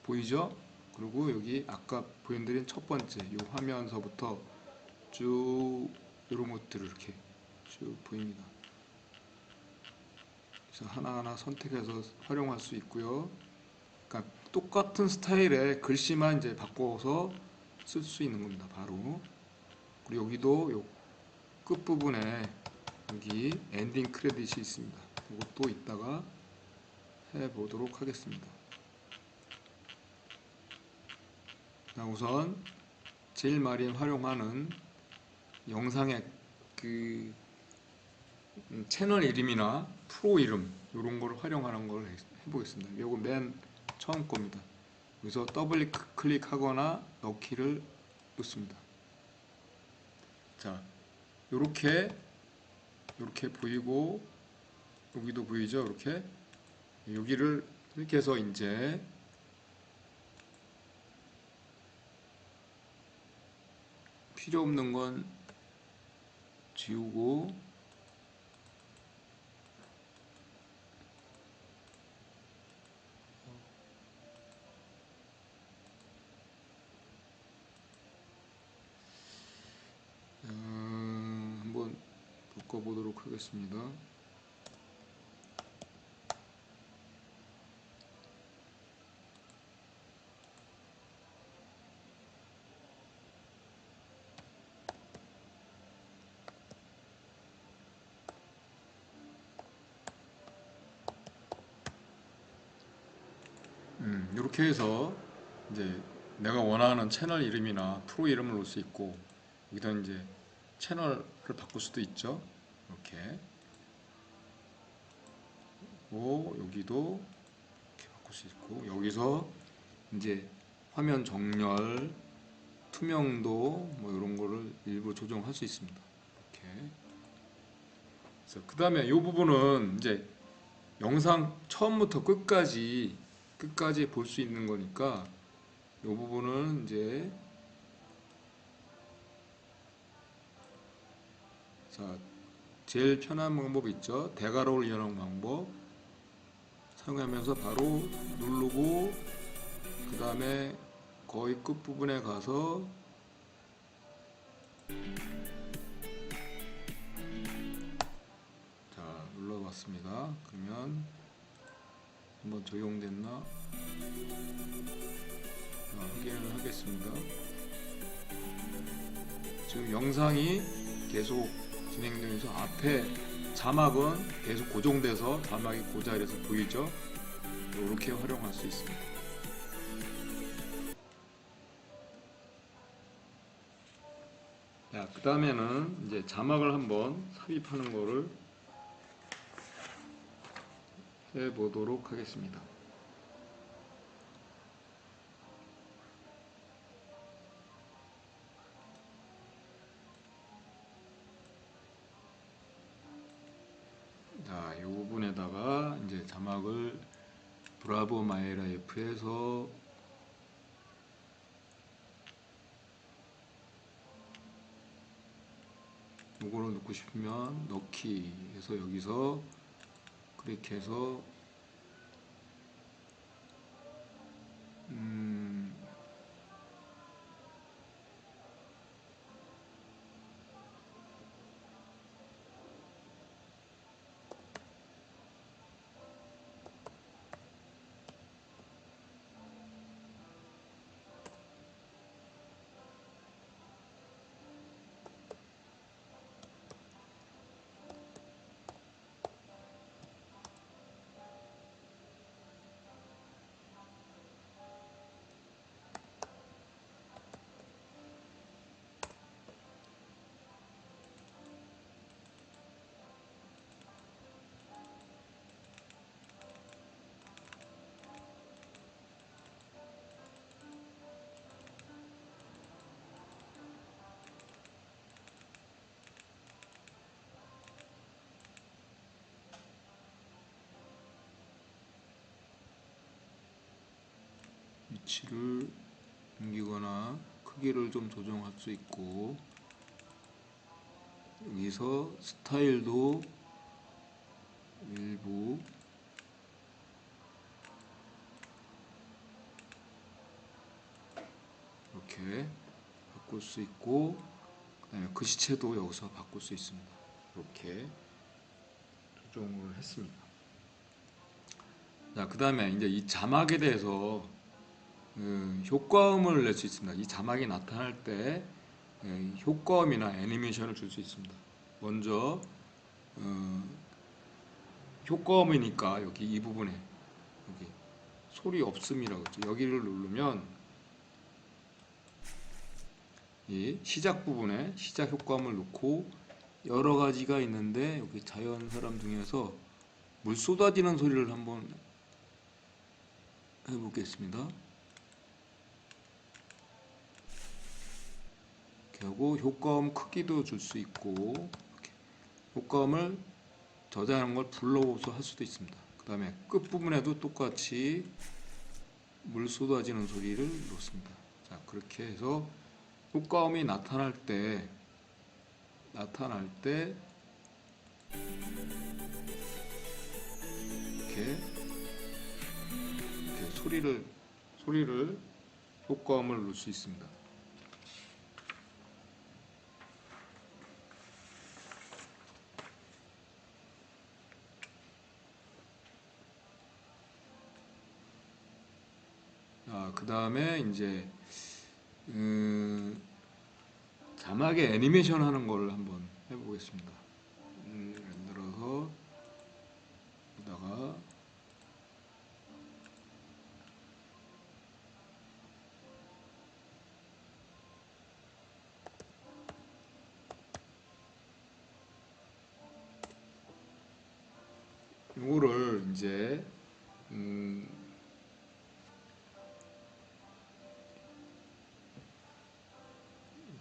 보이죠? 그리고 여기 아까 보여드린 첫 번째 이 화면서부터 쭉 이런 것들을 이렇게 쭉 보입니다. 그래서 하나하나 선택해서 활용할 수 있고요. 그러니까 똑같은 스타일의 글씨만 이제 바꿔서 쓸 수 있는 겁니다. 바로. 그리고 여기도 요 끝부분에 여기 엔딩 크레딧이 있습니다. 이것도 이따가 해보도록 하겠습니다. 자, 우선 제일 많이 활용하는 영상의 그 채널 이름이나 프로 이름 이런 걸 활용하는 걸 해보겠습니다. 이거 맨 처음 겁니다. 여기서 더블 클릭하거나 넣기를 놓습니다. 자, 요렇게 보이고 여기도 보이죠? 이렇게 여기를 이렇게 해서 이제 필요 없는 건 지우고 한번 바꿔보도록 하겠습니다. 이렇게 해서 이제 내가 원하는 채널 이름이나 프로 이름을 넣을 수 있고 여기다 이제 채널을 바꿀 수도 있죠. 이렇게 여기도 이렇게 바꿀 수 있고 여기서 이제 화면 정렬, 투명도 뭐 이런 거를 일부 조정할 수 있습니다. 이렇게. 그 다음에 이 부분은 이제 영상 처음부터 끝까지 볼 수 있는 거니까 이 부분은 이제 자 제일 편한 방법 있죠. 대괄호를 이용하는 방법 사용하면서 바로 누르고 그 다음에 거의 끝부분에 가서 자 눌러봤습니다. 그러면 한번 적용됐나 확인을 하겠습니다. 지금 영상이 계속 진행되면서 앞에 자막은 계속 고정돼서 자막이 그 자리에서 보이죠? 이렇게 활용할 수 있습니다. 자, 그 다음에는 이제 자막을 한번 삽입하는 거를 해보도록 하겠습니다. 자, 이 부분에다가 이제 자막을 브라보 마이 라이프에서 요거를 넣고 싶으면 넣기 해서 여기서 클릭해서 위치를 옮기거나 크기를 좀 조정할 수 있고 여기서 스타일도 일부 이렇게 바꿀 수 있고 그다음에 글씨체도 여기서 바꿀 수 있습니다. 이렇게 이렇게 조정을 했습니다. 자, 그 다음에 이제 이 자막에 대해서 효과음을 낼 수 있습니다. 이 자막이 나타날 때 효과음이나 애니메이션을 줄 수 있습니다. 먼저 효과음이니까 여기 이 부분에 여기 소리 없음이라고 했죠. 여기를 누르면 이 시작 부분에 시작 효과음을 넣고 여러 가지가 있는데 여기 자연 사람 중에서 물 쏟아지는 소리를 한번 해보겠습니다. 이렇게 하고 효과음 크기도 줄 수 있고 이렇게 효과음을 저장하는 걸 불러서 할 수도 있습니다. 그 다음에 끝부분에도 똑같이 물 쏟아지는 소리를 넣습니다. 자, 그렇게 해서 효과음이 나타날 때 이렇게 소리를 효과음을 넣을 수 있습니다. 그 다음에 이제 자막에 애니메이션 하는 걸 한번 해보겠습니다. 예를 들어서 여기다가 이거를 이제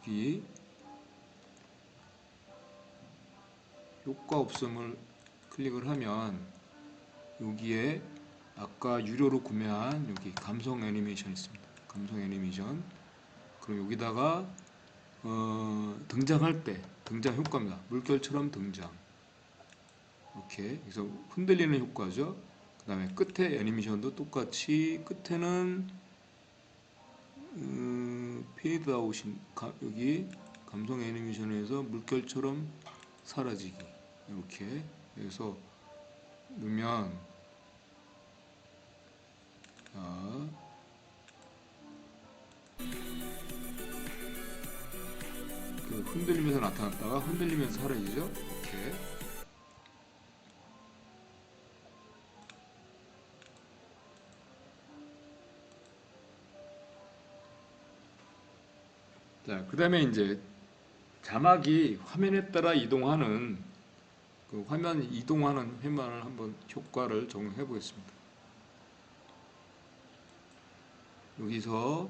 여기 효과 없음을 클릭을 하면 여기에 아까 유료로 구매한 여기 감성 애니메이션 있습니다. 감성 애니메이션. 그럼 여기다가 등장할 때 등장 효과입니다. 물결처럼 등장. 이렇게 그래서 흔들리는 효과죠. 그 다음에 끝에 애니메이션도 똑같이 끝에는 페이드 아웃인 여기 감성 애니메이션에서 물결처럼 사라지기 이렇게 해서 넣으면 그 흔들리면서 나타났다가 흔들리면서 사라지죠. 이렇게. 자, 그 다음에 이제 자막이 화면에 따라 이동하는 그 화면 이동하는 화면을 한번 효과를 적용해 보겠습니다. 여기서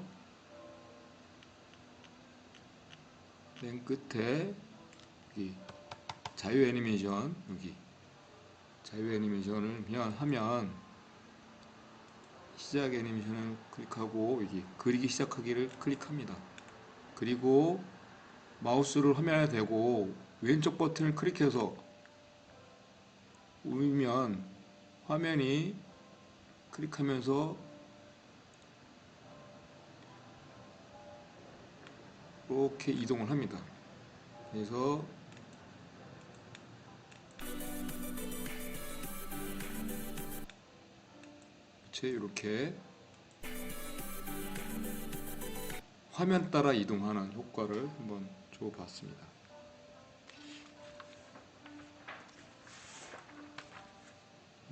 맨 끝에 여기 자유 애니메이션 여기 자유 애니메이션을 하면 시작 애니메이션을 클릭하고 여기 그리기 시작하기를 클릭합니다. 그리고 마우스를 화면에 대고 왼쪽 버튼을 클릭해서 누르면 화면이 클릭하면서 이렇게 이동을 합니다. 그래서 이렇게 화면 따라 이동하는 효과를 한번 줘봤습니다.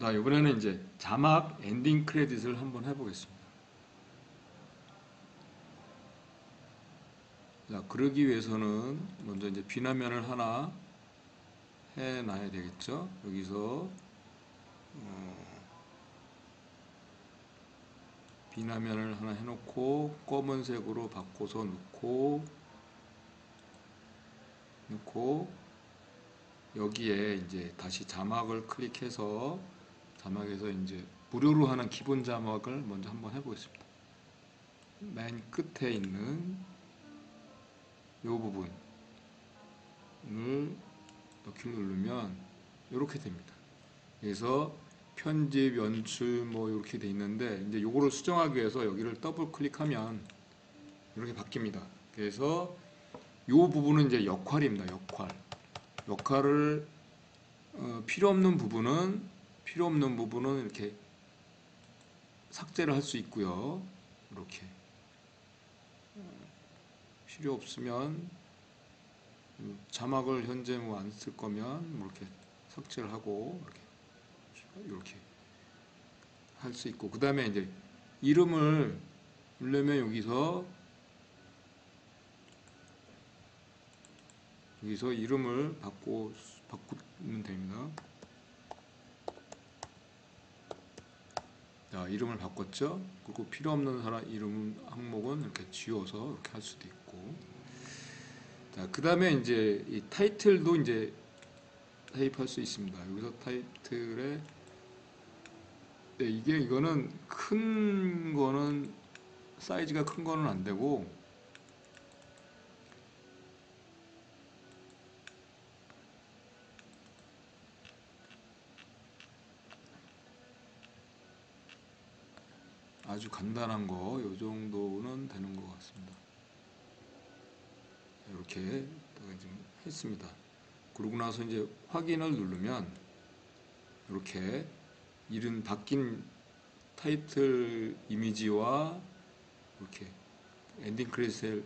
자, 이번에는 이제 자막 엔딩 크레딧을 한번 해보겠습니다. 자, 그러기 위해서는 먼저 이제 비나면을 하나 해놔야 되겠죠. 여기서 비나면을 하나 해놓고 검은색으로 바꿔서 넣고 여기에 이제 다시 자막을 클릭해서 자막에서 이제 무료로 하는 기본 자막을 먼저 한번 해보겠습니다. 맨 끝에 있는 이 부분을 넣기를 누르면 이렇게 됩니다. 그래서 편집, 연출 뭐 이렇게 돼 있는데 이제 요거를 수정하기 위해서 여기를 더블 클릭하면 이렇게 바뀝니다. 그래서 요 부분은 이제 역할입니다. 역할을 필요 없는 부분은 이렇게 삭제를 할 수 있고요. 이렇게 필요 없으면 자막을 현재 뭐 안 쓸 거면 뭐 이렇게 삭제를 하고 이렇게 할 수 있고, 그 다음에 이제 이름을 넣으면 여기서 이름을 바꾸면 됩니다. 자, 이름을 바꿨죠. 그리고 필요 없는 사람 항목은 이렇게 지워서 이렇게 할 수도 있고. 자, 그 다음에 이제 이 타이틀도 이제 타입할 수 있습니다. 여기서 타이틀에 이거는 큰 거는 사이즈가 큰 거는 안 되고, 아주 간단한 거 요 정도는 되는 것 같습니다. 이렇게 좀 했습니다. 그러고 나서 이제 확인을 누르면 이렇게 이름 바뀐 타이틀 이미지와 이렇게 엔딩 크레딧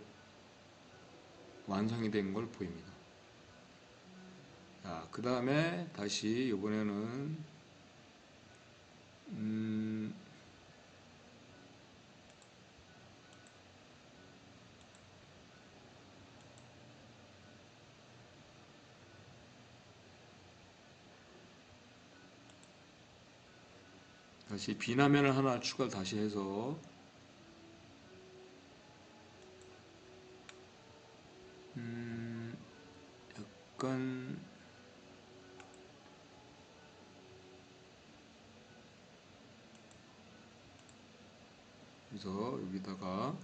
완성이 된 걸 보입니다. 자, 그 다음에 다시 이번에는 다시 비나면을 하나 추가를 다시 해서 약간 그래서 여기다가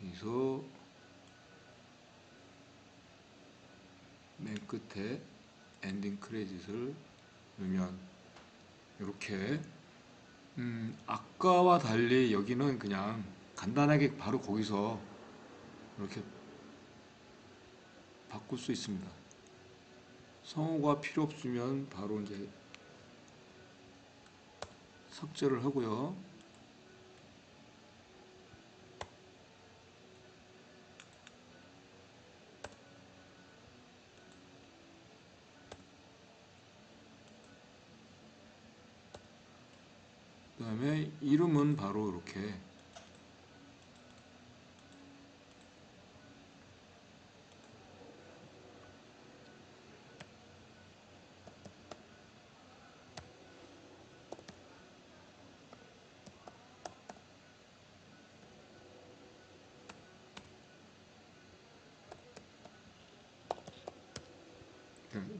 여기서 맨 끝에 엔딩 크레딧을 넣으면 이렇게 아까와 달리 여기는 그냥 간단하게 바로 거기서 이렇게 바꿀 수 있습니다. 성우가 필요 없으면 바로 이제 삭제를 하고요. 그 다음에 이름은 바로 이렇게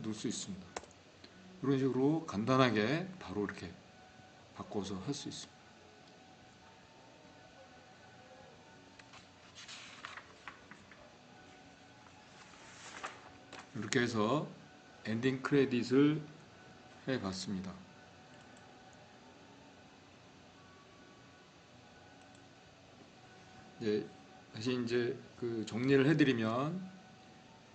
넣을 수 있습니다. 이런 식으로 간단하게 바로 이렇게 바꿔서 할 수 있습니다. 이렇게 해서 엔딩 크레딧을 해봤습니다. 다시 이제 그 정리를 해드리면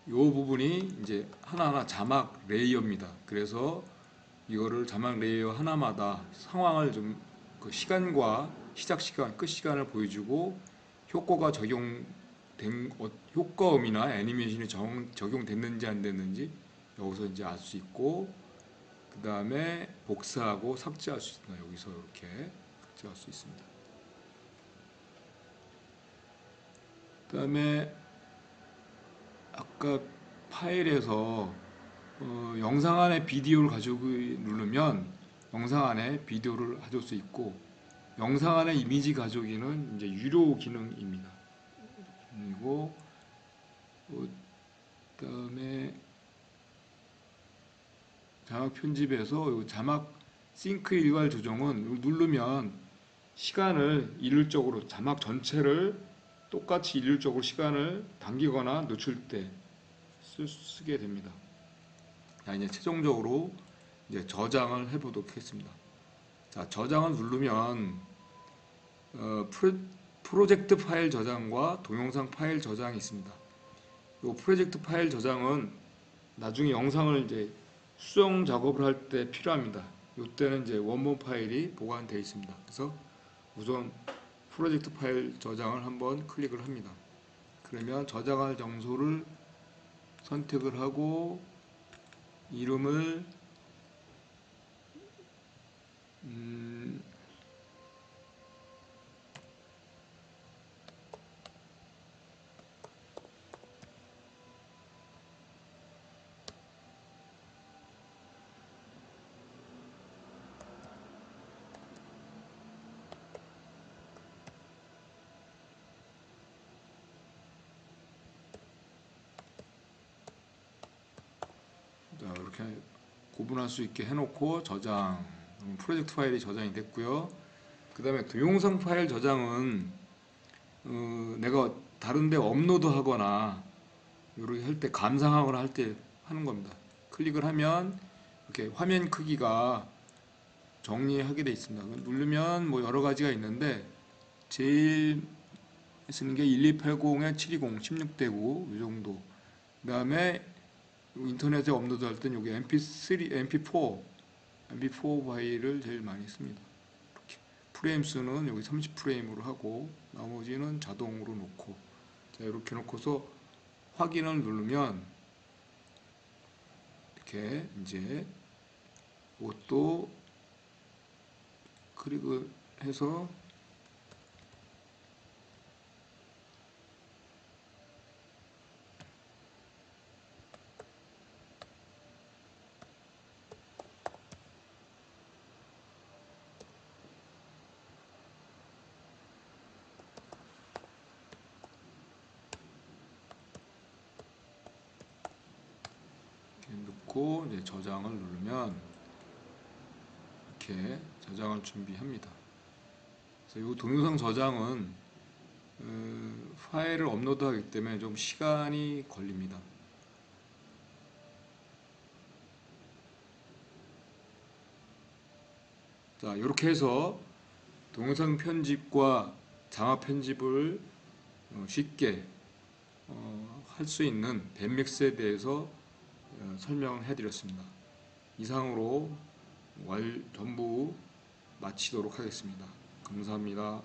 이 부분이 이제 하나하나 자막 레이어입니다. 그래서 이거를 자막 레이어 하나마다 상황을 좀 그 시간과 시작 시간, 끝 시간을 보여주고 효과가 효과음이나 애니메이션이 적용됐는지 안 됐는지 여기서 이제 알 수 있고, 그 다음에 복사하고 삭제할 수 있습니다. 여기서 이렇게 삭제할 수 있습니다. 그다음에 아까 파일에서 영상 안에 비디오를 가져오기 누르면 영상 안에 비디오를 가져올 수 있고, 영상 안에 이미지 가져오기는 이제 유료 기능입니다. 그리고 그다음에 자막 편집에서 요 자막 싱크 일괄 조정은 이거 누르면 시간을 일률적으로, 자막 전체를 똑같이 일률적으로 시간을 당기거나 늦출 때 쓰게 됩니다. 자, 이제 최종적으로 이제 저장을 해보도록 하겠습니다. 자, 저장을 누르면 프로젝트 파일 저장과 동영상 파일 저장이 있습니다. 이 프로젝트 파일 저장은 나중에 영상을 이제 수정 작업을 할 때 필요합니다. 이때는 이제 원본 파일이 보관되어 있습니다. 그래서 우선 프로젝트 파일 저장을 한번 클릭을 합니다. 그러면 저장할 장소를 선택을 하고 이름을 이렇게 구분할 수 있게 해놓고 저장, 프로젝트 파일이 저장이 됐고요. 그 다음에 동영상 파일 저장은 내가 다른데 업로드 하거나 이렇게 할 때, 감상하거나 할 때 하는 겁니다. 클릭을 하면 이렇게 화면 크기가 정리하게 되어 있습니다. 누르면 뭐 여러 가지가 있는데 제일 쓰는 게 1280에 720, 16대9 이 정도. 그 다음에 인터넷에 업로드 할 때는 여기 MP3, MP4 파일을 제일 많이 씁니다. 이렇게. 프레임 수는 여기 30프레임으로 하고 나머지는 자동으로 놓고, 자, 이렇게 놓고서 확인을 누르면 이렇게 이제 이것도 클릭을 해서 이렇게 넣고 이제 저장을 누르면 이렇게 저장을 준비합니다. 그래서 이 동영상 저장은 파일을 업로드하기 때문에 좀 시간이 걸립니다. 자, 이렇게 해서 동영상 편집과 자막 편집을 쉽게 할 수 있는 밴맥스에 대해서 설명을 해드렸습니다. 이상으로 전부 마치도록 하겠습니다. 감사합니다.